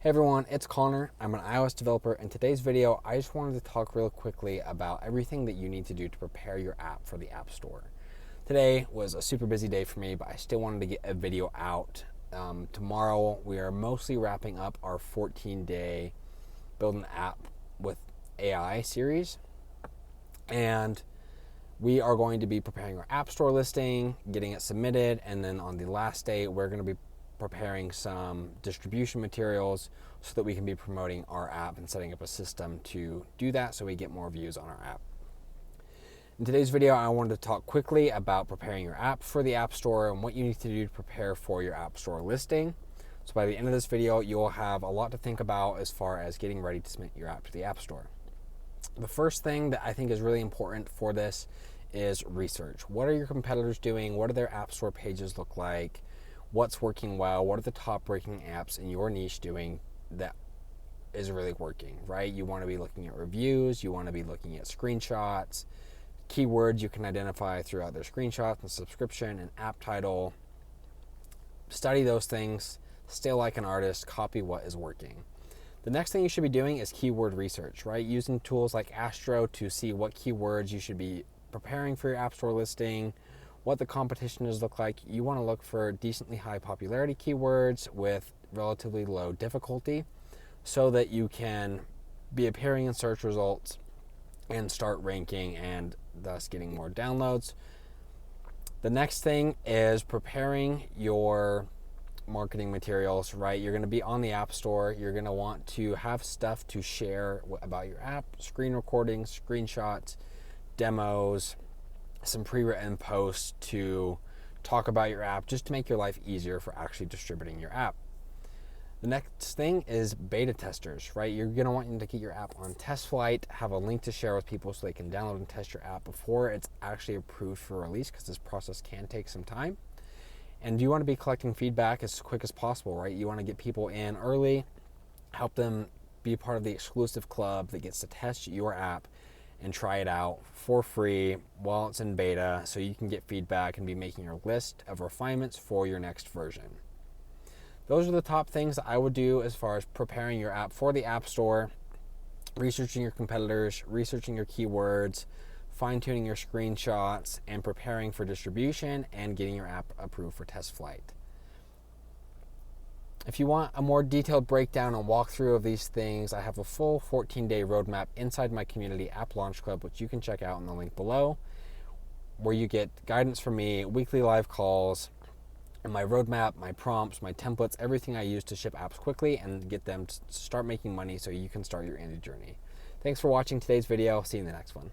Hey everyone, it's Connor. I'm an iOS developer. In today's video, I just wanted to talk real quickly about everything that you need to do to prepare your app for the App Store. Today was a super busy day for me, but I still wanted to get a video out. Tomorrow, we are mostly wrapping up our 14-day Build an App with AI series. And we are going to be preparing our App Store listing, getting it submitted, and then on the last day, we're going to be preparing some distribution materials so that we can be promoting our app and setting up a system to do that so we get more views on our app. In today's video, I wanted to talk quickly about preparing your app for the App Store and what you need to do to prepare for your App Store listing. So by the end of this video, you'll have a lot to think about as far as getting ready to submit your app to the App Store. The first thing that I think is really important for this is research. What are your competitors doing? What do their App Store pages look like? What's working well? What are the top ranking apps in your niche doing that is really working, right? You want to be looking at reviews. You want to be looking at screenshots, keywords you can identify throughout their screenshots and subscription and app title. Study those things, stay like an artist, copy what is working. The next thing you should be doing is keyword research, right? Using tools like Astro to see what keywords you should be preparing for your App Store listing, what the competition does look like. You want to look for decently high popularity keywords with relatively low difficulty so that you can be appearing in search results and start ranking and thus getting more downloads. The next thing is preparing your marketing materials, right? You're going to be on the App Store. You're going to want to have stuff to share about your app, screen recordings, screenshots, demos, some pre-written posts to talk about your app just to make your life easier for actually distributing your app. The next thing is beta testers, right? You're going to want to get your app on TestFlight, have a link to share with people so they can download and test your app before it's actually approved for release, because this process can take some time. And you want to be collecting feedback as quick as possible, right? You want to get people in early, help them be part of the exclusive club that gets to test your app and try it out for free while it's in beta so you can get feedback and be making your list of refinements for your next version. Those are the top things that I would do as far as preparing your app for the App Store, researching your competitors, researching your keywords, fine-tuning your screenshots, and preparing for distribution and getting your app approved for TestFlight. If you want a more detailed breakdown and walkthrough of these things, I have a full 14-day roadmap inside my community App Launch Club, which you can check out in the link below, where you get guidance from me, weekly live calls, and my roadmap, my prompts, my templates, everything I use to ship apps quickly and get them to start making money so you can start your indie journey. Thanks for watching today's video. See you in the next one.